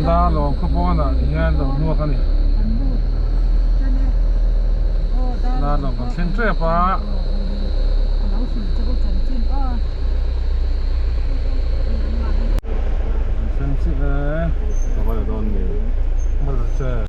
đa lò có bao na hiện đâu mua cái này đa lò có xin chơi pa xin chơi có bao giờ đón đi bao giờ chơi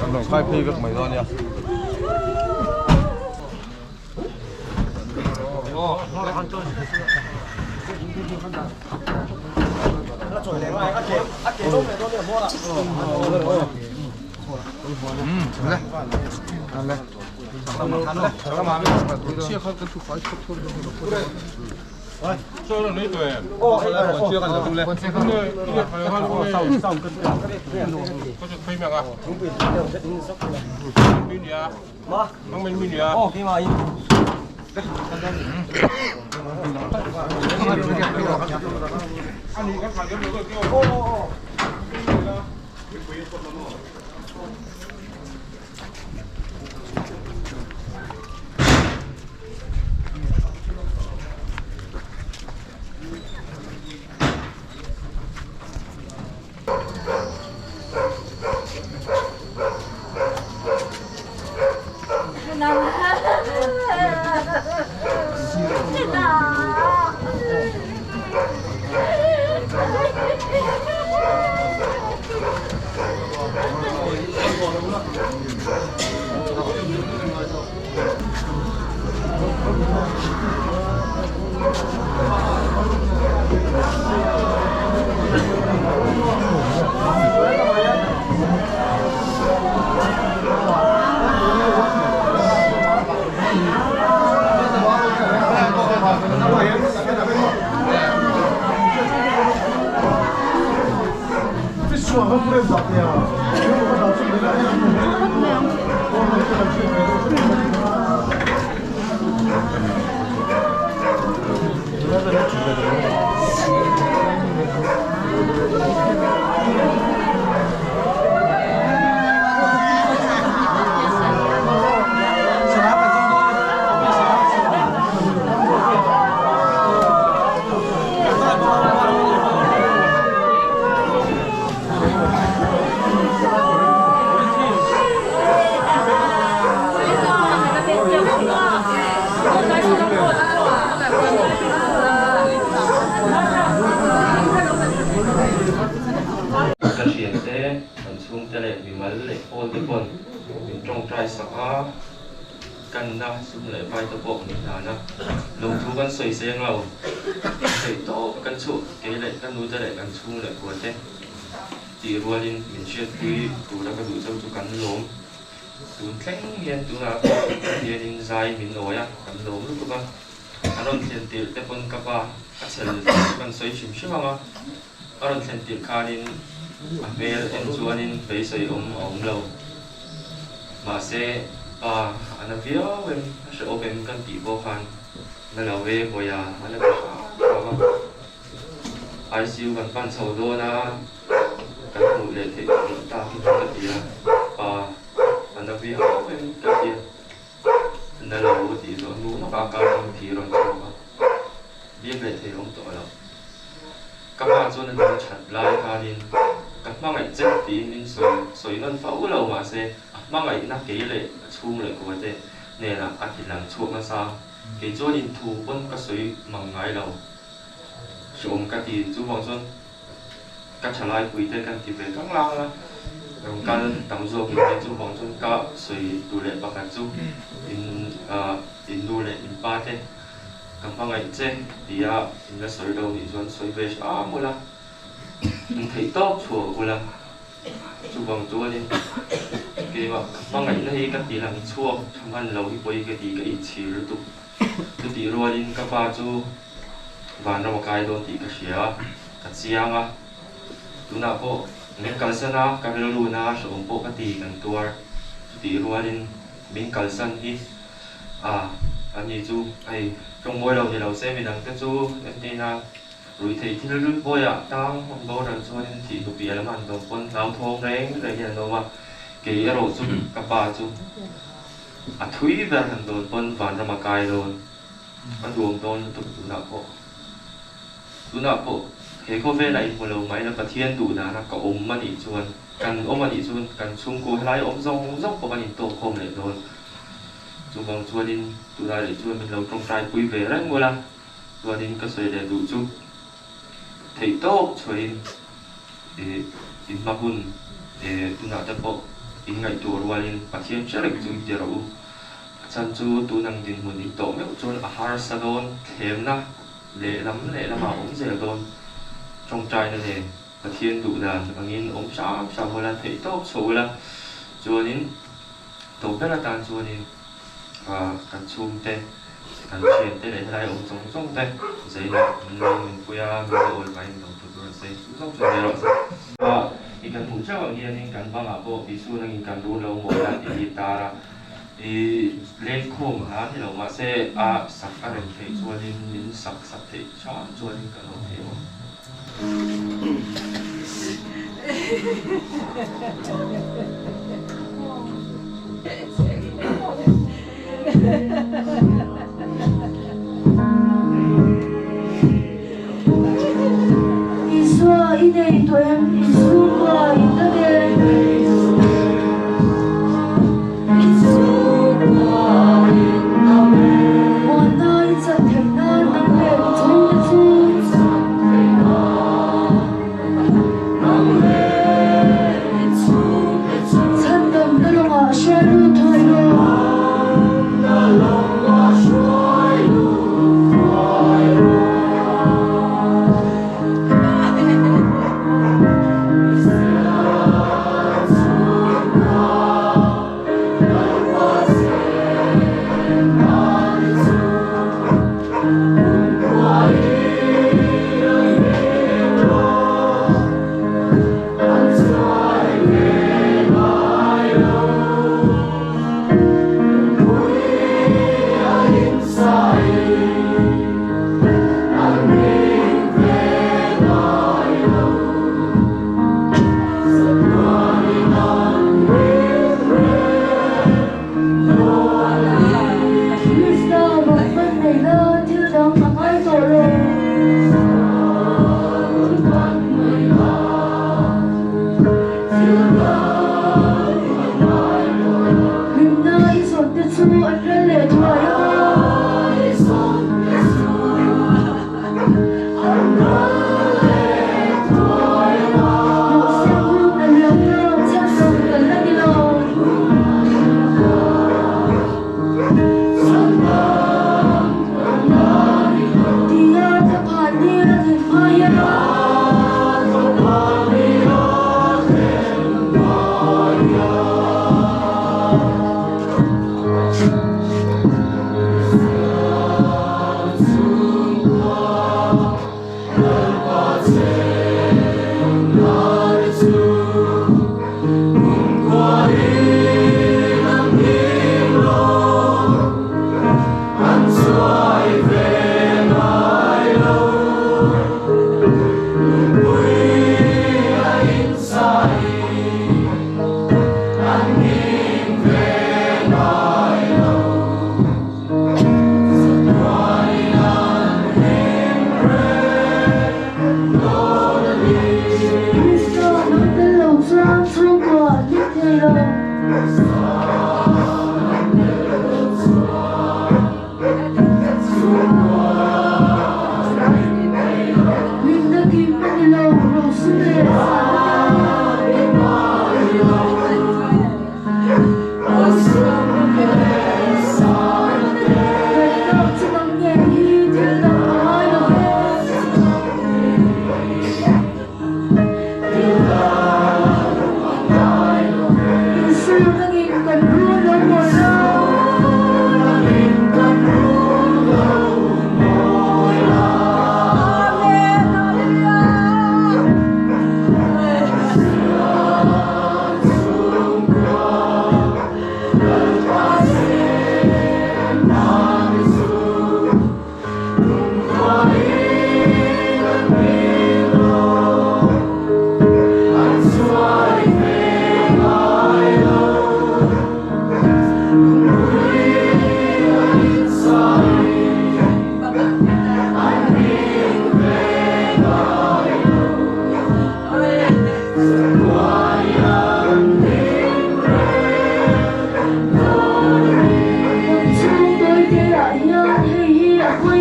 ăn đồng khai phi các mày thôi nha. Solo noi due. Chưa cần được lên. Ini phải hơn xong cân có chút phim à? Min ya. Mang min ya. Khi mà anh có phải cái nữa kêu. Cần na sum lại vai tập bộ mình là na lồng thu căn sợi sen lầu sợi to căn trụ cái lại căn núi ta lại căn trụ lại của thế thì rùa lên mình chia quy tụ ra cái đủ trong tụ căn lốm tụ kén hiền tụ là hiền in dài mình nói à căn lốm lúc tụ anh on thiền tiền tế phân cặp à các sợi căn sợi chìm chìm à anh on thiền tiền khai in về em chuan in về sợi ống lầu mà sẽ anh biết em sẽ open căn bị vô khan nên là về bây giờ anh là cái ICU căn pan sầu đô na căn mũi để thì ta khi ta cái gì anh biết em cái gì nên là vô thì rồi muốn nó cả thì rồi biết về thì không tội đâu các bạn cho nên chặt lại khan in các bạn ấy chết thì nên soi nên phẫu lâu mà sẽ mang ngày na kỹ lệ chung lệ của thế này là ăn thịt làm chuột nó sao cái chỗ nhìn thu vẫn có suy măng ngái đầu chôm cái thì chú vòng xuân các trả lại quỷ thế cái thì về các lao là còn cái tầm ruộng thì chú vòng xuân có suy đủ lệ bạc chú in đủ lệ in ba thế các mang ngày chết thì in là suy đầu thì xuân suy về mua là thấy tốt chùa của là chú vòng chúa đi cái mà mang ngày nay các tí làm chua trong ăn lâu thì quay cái tí cái ít xíu rồi tụ cái tí rồi đi các ba chú và nó một cái đôi tí cái xía cái xiang á chú nào có nên kalsana kariluna so umpo kati kan tuar ti ruanin min kalsan hi ani chu ai trong môi đầu thì đầu xe mình đằng cái chu antenna rồi thì khi nó rút bôi tao không bôi rằng cho nên thì tụi bia lắm anh tụi con lao thôn rén rồi hiện đâu mà cái rồi chu cặp ba chu thúy về hàng tụi con vàng ra mà cài rồi anh đuông tôn tụi nạp bộ thế có về lại một lâu máy là cái thiên đủ là có ôm mà đi chuồn cần ôm mà đi chuồn cần chung cố lại ôm rong của mình tổ không lại rồi chúng bằng chuồn đi tụi ta để chuồn mình lâu trong trai quý về đấy mua là chuồn đi cái sợi để đủ chung thấy tốt chuồn để in mà hun để tụi nào tập bộ in ngày chuồn qua đi phát hiện rất là chung để rồi chân chú tụi năng din muốn đi tổ mấy chuồn ahar salon thêm na lệ lắm mà ống dễ đồn trong trai này nè và thiên đủ đàn bằng in ống sao hồi là thấy tốt số là chùa nín tổ biết là tàn chùa nín cần chum tên cần truyền tên này thay ống giống tên giấy là mình quay mình rồi và mình đồng tụi rồi giấy giống chùa này rồi thì cần hỗ trợ bằng hiền nên cần bằng áp bộ ví dụ là cần đủ lâu mỗi lần thì ta thì lên khung hả thì mà sẽ sắp cái hình thể chùa nín sắp thể chọn chùa nín cần đâu thế không Isua ine tụi em Isua ine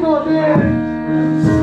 Bobby.